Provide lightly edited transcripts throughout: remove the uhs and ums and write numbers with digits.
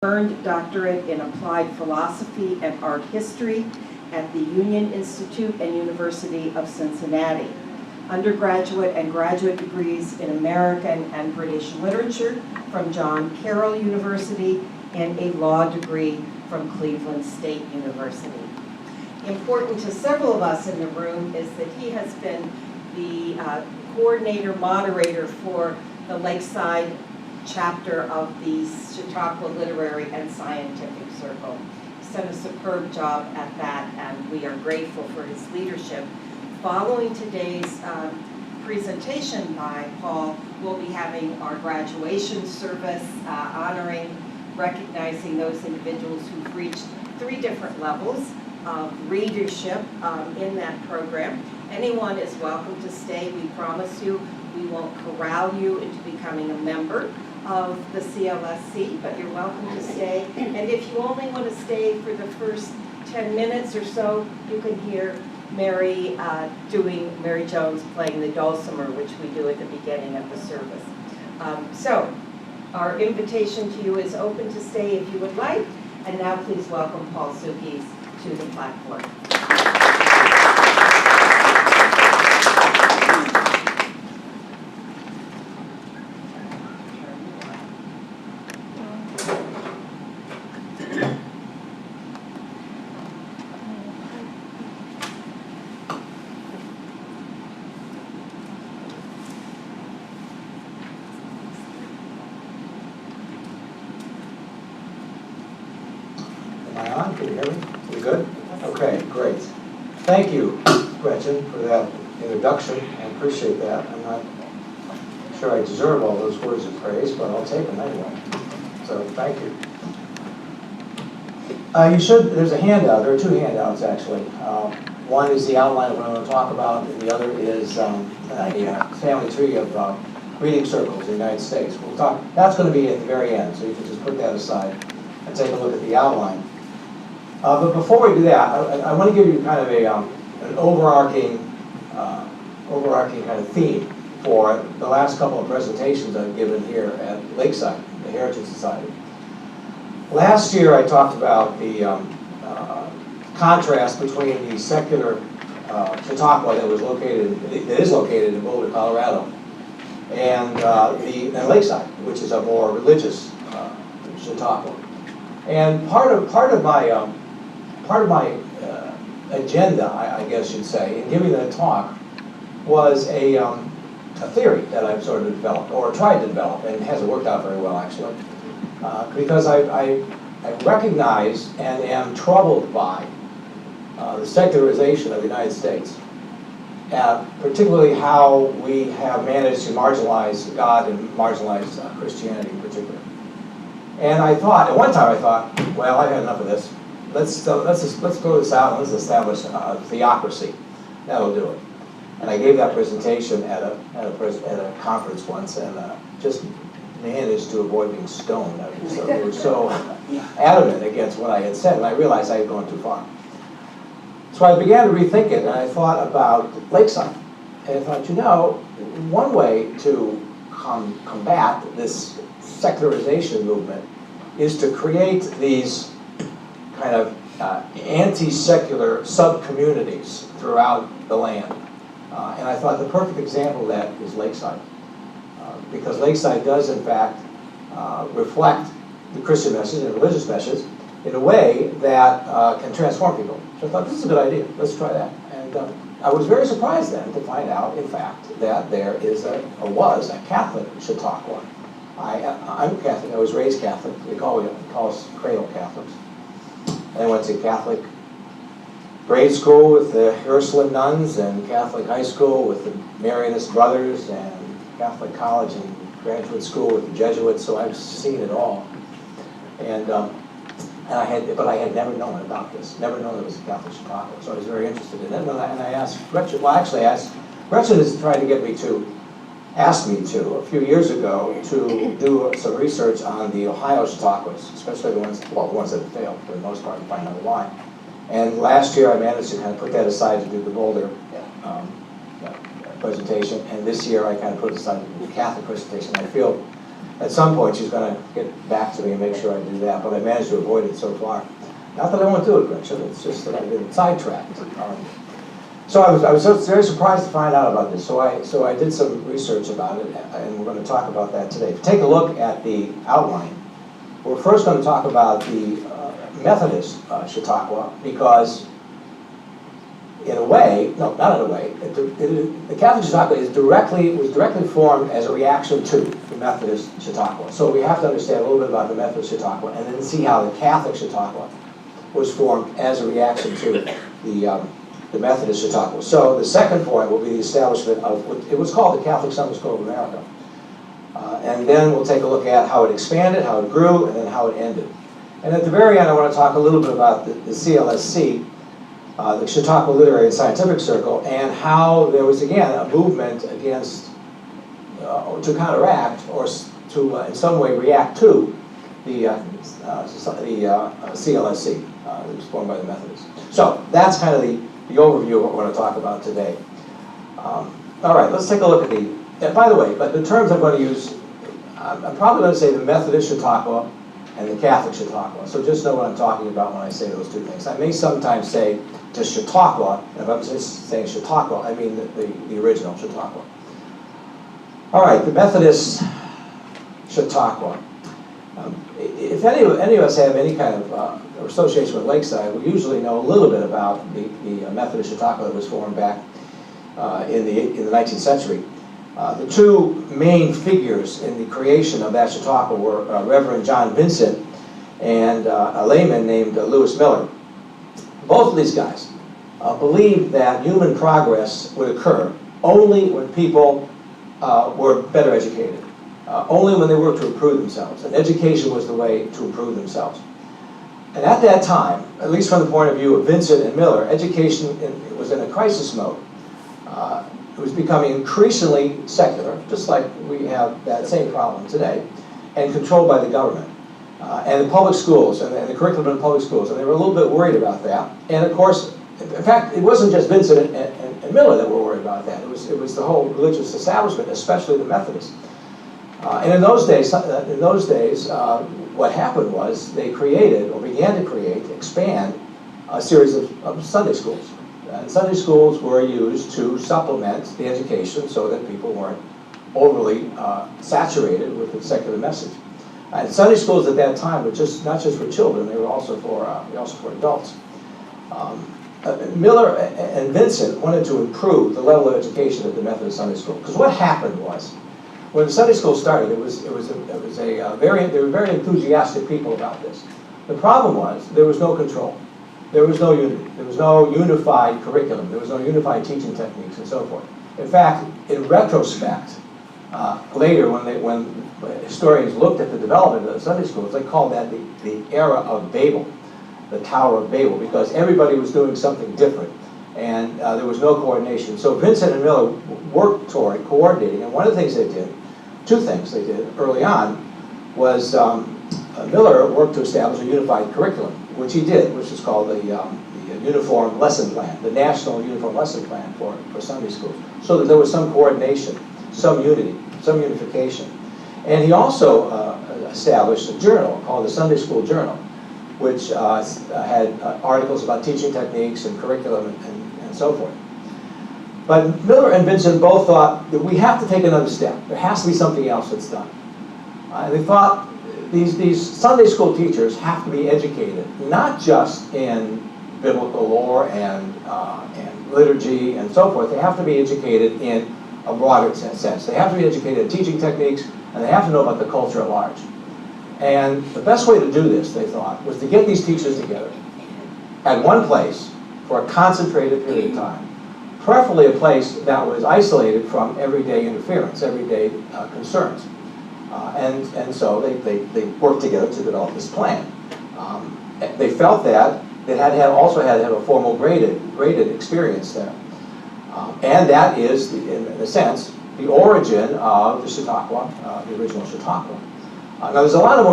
Earned doctorate in applied philosophy and art history at the Union Institute and University of Cincinnati. Undergraduate and graduate degrees in American and British literature from John Carroll University and a law degree from Cleveland State University. Important to several of us in the room is that he has been the coordinator, moderator for the Lakeside chapter of the Chautauqua Literary and Scientific Circle. He's done a superb job at that, and we are grateful for his leadership. Following today's presentation by Paul, we'll be having our graduation service honoring, recognizing those individuals who've reached 3 different levels of readership in that program. Anyone is welcome to stay. We promise you we won't corral you into becoming a member of the CLSC, but you're welcome to stay. And if you only want to stay for the first 10 minutes or so, you can hear Mary Jones playing the dulcimer, which we do at the beginning of the service. So our invitation to you is open to stay if you would like. And now please welcome Paul Sukes to the platform. Can you hear me? We good? Okay, great. Thank you, Gretchen, for that introduction. I appreciate that. I'm not sure I deserve all those words of praise, but I'll take them anyway. So thank you. There's a handout. There are 2 handouts, actually. One is the outline of what I'm going to talk about, and the other is a family tree of reading circles in the United States. We'll talk. That's going to be at the very end, so you can just put that aside and take a look at the outline. But before we do that, I want to give you kind of an overarching kind of theme for the last couple of presentations I've given here at Lakeside, the Heritage Society. Last year I talked about the contrast between the secular Chautauqua that is located in Boulder, Colorado, and Lakeside, which is a more religious Chautauqua. And part of my agenda, I guess you'd say, in giving that talk was a theory that I've sort of developed, or tried to develop, and it hasn't worked out very well, actually, because I recognize and am troubled by the secularization of the United States, particularly how we have managed to marginalize God and marginalize Christianity in particular. And at one time I thought, well, I've had enough of this. Let's throw this out and let's establish a theocracy. That'll do it. And I gave that presentation at a conference once, and just managed to avoid being stoned. They were so adamant against what I had said, and I realized I had gone too far. So I began to rethink it, and I thought about Lakeside. And I thought, one way to combat this secularization movement is to create these kind of anti-secular sub-communities throughout the land. And I thought the perfect example of that is Lakeside. Because Lakeside does, in fact, reflect the Christian message and religious message in a way that can transform people. So I thought, this is a good idea. Let's try that. And I was very surprised then to find out, in fact, that there was a Catholic Chautauqua. I'm Catholic. I was raised Catholic. We call us cradle Catholics. And I went to Catholic grade school with the Ursuline nuns, and Catholic high school with the Marianist brothers, and Catholic college and graduate school with the Jesuits. So I've seen it all. But I had never known about this. Never known there was a Catholic Chautauqua. So I was very interested in it. And I asked Gretchen. Well, actually, Gretchen has tried to get me to. Asked me to, a few years ago, to do some research on the Ohio Chautauquas, especially the ones that have failed, for the most part, and find out why. And last year I managed to kind of put that aside to do the Boulder presentation, and this year I kind of put aside the Catholic presentation. I feel at some point she's going to get back to me and make sure I do that, but I managed to avoid it so far. Not that I won't do it, Gretchen, it's just that I've been sidetracked. So I was very surprised to find out about this, so I did some research about it, and we're going to talk about that today. Take a look at the outline. We're first going to talk about the Methodist Chautauqua, because in a way, no, not in a way, the Catholic Chautauqua was directly formed as a reaction to the Methodist Chautauqua. So we have to understand a little bit about the Methodist Chautauqua and then see how the Catholic Chautauqua was formed as a reaction to the Methodist Chautauqua. So the second point will be the establishment of what it was called the Catholic Sunday School of America. And then we'll take a look at how it expanded, how it grew, and then how it ended. And at the very end, I want to talk a little bit about the CLSC, the Chautauqua Literary and Scientific Circle, and how there was, again, a movement against, to counteract, or to, in some way, react to the CLSC that was formed by the Methodists. So that's kind of the overview of what we're going to talk about today. All right, let's take a look at the, and by the way, but the terms I'm going to use, I'm probably going to say the Methodist Chautauqua and the Catholic Chautauqua. So just know what I'm talking about when I say those two things. I may sometimes say just Chautauqua, and if I'm just saying Chautauqua, I mean the original Chautauqua. All right, the Methodist Chautauqua. If any of us have any kind of association with Lakeside, we usually know a little bit about the Methodist Chautauqua that was formed back in the 19th century. The two main figures in the creation of that Chautauqua were Reverend John Vincent and a layman named Lewis Miller. Both of these guys believed that human progress would occur only when people were better educated, only when they worked to improve themselves. And education was the way to improve themselves. And at that time, at least from the point of view of Vincent and Miller, education was in a crisis mode. It was becoming increasingly secular, just like we have that same problem today, and controlled by the government. And the public schools, and the curriculum in public schools, and they were a little bit worried about that. And of course, in fact, it wasn't just Vincent and Miller that were worried about that. It was the whole religious establishment, especially the Methodists. And in those days, what happened was they created, or began to create, expand a series of Sunday schools. And Sunday schools were used to supplement the education so that people weren't overly saturated with the secular message. And Sunday schools at that time were not just for children; they were also for adults. Miller and Vincent wanted to improve the level of education at the Methodist Sunday School, because what happened was, when the Sunday school started, they were very enthusiastic people about this. The problem was there was no control. There was no unity. There was no unified curriculum. There was no unified teaching techniques and so forth. In fact, in retrospect, later when historians looked at the development of the Sunday schools, they called that the era of Babel, the Tower of Babel, because everybody was doing something different, and there was no coordination. So Vincent and Miller worked toward coordinating, and one of the things they did, two things they did early on, was Miller worked to establish a unified curriculum, which he did, which is called the Uniform Lesson Plan, the National Uniform Lesson Plan for Sunday schools, so that there was some coordination, some unity, some unification. And he also established a journal called the Sunday School Journal, which had articles about teaching techniques and curriculum and so forth. But Miller and Vincent both thought that we have to take another step. There has to be something else that's done. And they thought these Sunday school teachers have to be educated, not just in biblical lore and liturgy and so forth. They have to be educated in a broader sense. They have to be educated in teaching techniques, and they have to know about the culture at large. And the best way to do this, they thought, was to get these teachers together at one place for a concentrated period of time, preferably a place that was isolated from everyday interference, everyday concerns. And so they worked together to develop this plan. They felt that they also had to have a formal graded experience there. And that is, in a sense, the origin of the Chautauqua, the original Chautauqua. Now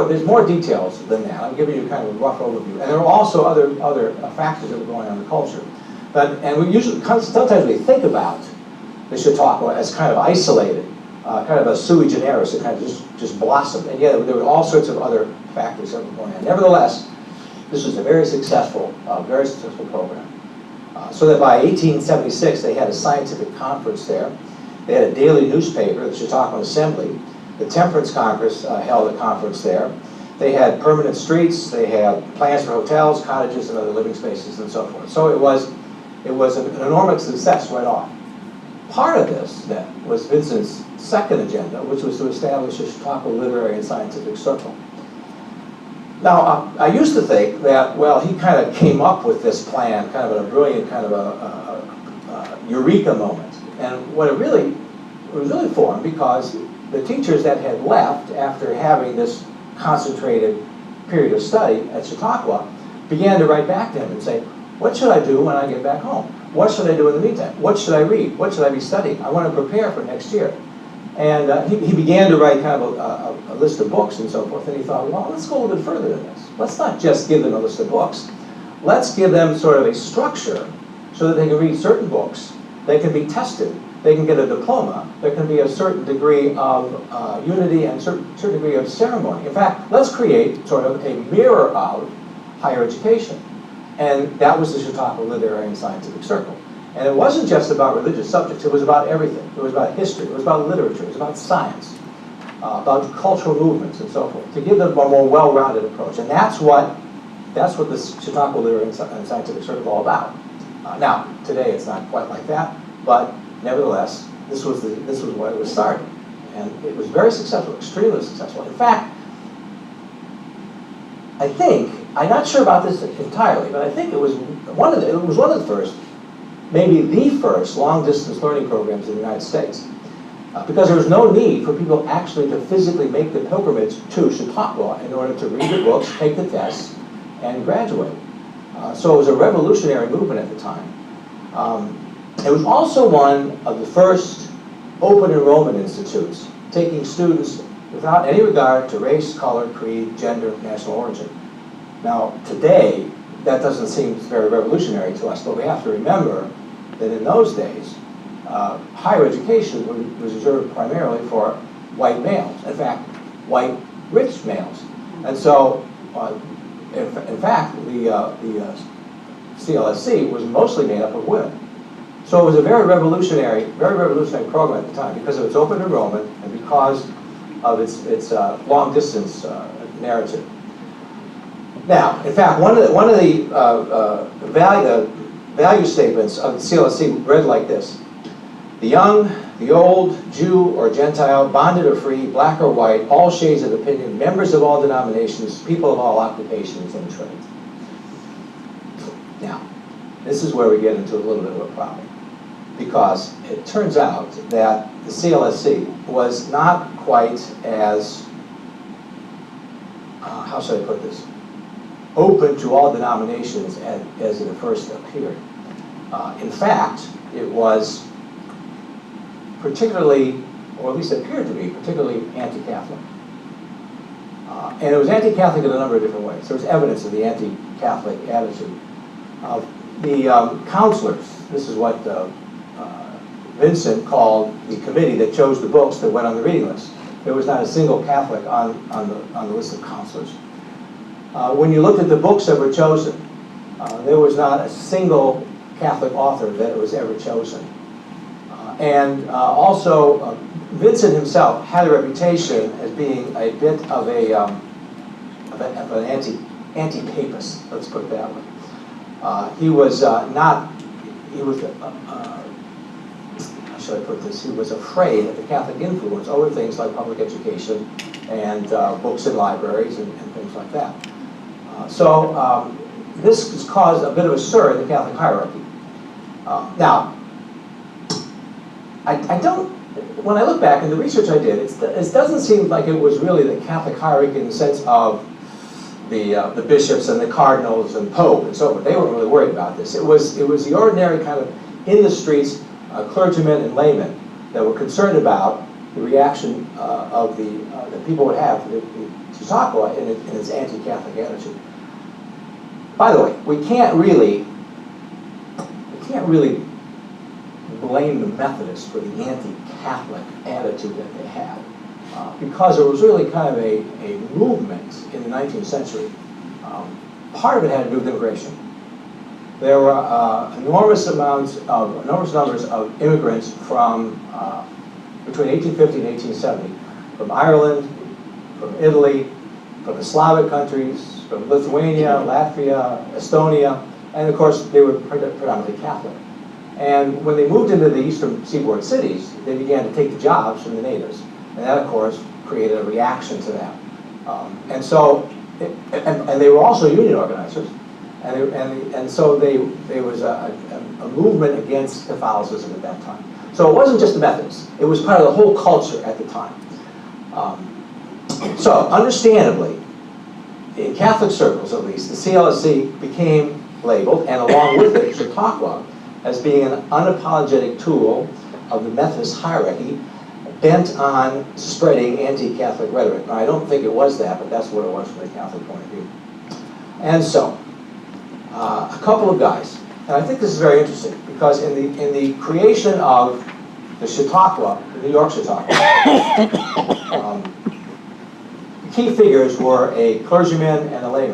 there's more details than that. I'm giving you kind of a rough overview. And there are also other factors that were going on in the culture. And we usually, sometimes we think about the Chautauqua as kind of isolated kind of a sui generis. It kind of just blossomed. And yet there were all sorts of other factors that were going on. Nevertheless, this was a very successful program. So that by 1876, they had a scientific conference there. They had a daily newspaper, the Chautauqua Assembly. The Temperance Congress held a conference there. They had permanent streets. They had plans for hotels, cottages, and other living spaces, and so forth. So it was an enormous success right off. Part of this, then, was Vincent's second agenda, which was to establish a Chautauqua literary and scientific circle. Now, I used to think that, well, he kind of came up with this plan, kind of a brilliant, kind of a eureka moment. And what it was really formed because the teachers that had left after having this concentrated period of study at Chautauqua began to write back to him and say, what should I do when I get back home? What should I do in the meantime? What should I read? What should I be studying? I want to prepare for next year. And he began to write kind of a list of books and so forth. And he thought, well, let's go a little bit further than this. Let's not just give them a list of books. Let's give them sort of a structure so that they can read certain books. They can be tested. They can get a diploma. There can be a certain degree of unity and certain degree of ceremony. In fact, let's create sort of a mirror of higher education. And that was the Chautauqua Literary and Scientific Circle. And it wasn't just about religious subjects. It was about everything. It was about history. It was about literature. It was about science, about cultural movements and so forth, to give them a more well-rounded approach. And that's what the Chautauqua Literary and Scientific Circle is all about. Now, today it's not quite like that, but nevertheless, this was what it was started. And it was very successful, extremely successful. In fact, I'm not sure about this entirely, but I think it was one of the first, maybe the first long-distance learning programs in the United States. Because there was no need for people actually to physically make the pilgrimage to Chautauqua in order to read the books, take the tests, and graduate. So it was a revolutionary movement at the time. It was also one of the first open enrollment institutes, taking students without any regard to race, color, creed, gender, national origin. Now, today, that doesn't seem very revolutionary to us, but we have to remember that in those days, higher education was reserved primarily for white males. In fact, white rich males. And so, in fact, the CLSC was mostly made up of women. So it was a very revolutionary program at the time because of its open enrollment and because of its long-distance narrative. Now, in fact, one of the value statements of the CLSC read like this: the young, the old, Jew or Gentile, bonded or free, black or white, all shades of opinion, members of all denominations, people of all occupations and trades. Now, this is where we get into a little bit of a problem, because it turns out that the CLSC was not quite as, how should I put this, open to all denominations as it at first appeared. In fact, it was particularly, or at least appeared to be, particularly anti-Catholic. And it was anti-Catholic in a number of different ways. There was evidence of the anti-Catholic attitude. The counselors, this is what Vincent called the committee that chose the books that went on the reading list. There was not a single Catholic on the list of counselors. When you looked at the books that were chosen, there was not a single Catholic author that was ever chosen. And also, Vincent himself had a reputation as being a bit of an anti-papist, let's put it that way. He was how should I put this? He was afraid of the Catholic influence over things like public education and books in libraries and things like that. So this has caused a bit of a stir in the Catholic hierarchy. Now, I don't, when I look back in the research I did, it doesn't seem like it was really the Catholic hierarchy in the sense of the bishops and the cardinals and pope and so forth. They weren't really worried about this. It was the ordinary kind of in the streets clergymen and laymen that were concerned about the reaction of that people would have to Chautauqua in its anti-Catholic attitude. By the way, we can't really blame the Methodists for the anti-Catholic attitude that they had, because it was really kind of a movement in the 19th century. Part of it had to do with immigration. There were enormous numbers of immigrants from between 1850 and 1870, from Ireland, from Italy, from the Slavic countries, from Lithuania, Latvia, Estonia, and of course they were predominantly Catholic. And when they moved into the eastern seaboard cities, they began to take the jobs from the natives. And that, of course, created a reaction to that. And they were also union organizers. And so there was a movement against Catholicism at that time. So it wasn't just the Methodists. It was part of the whole culture at the time. So understandably, in Catholic circles at least, the CLSC became labeled, and along with it, Chautauqua, as being an unapologetic tool of the Methodist hierarchy bent on spreading anti-Catholic rhetoric. Now, I don't think it was that, but that's what it was from the Catholic point of view. And so, a couple of guys, and I think this is very interesting, because in the creation of the Chautauqua, the New York Chautauqua, the key figures were a clergyman and a layman.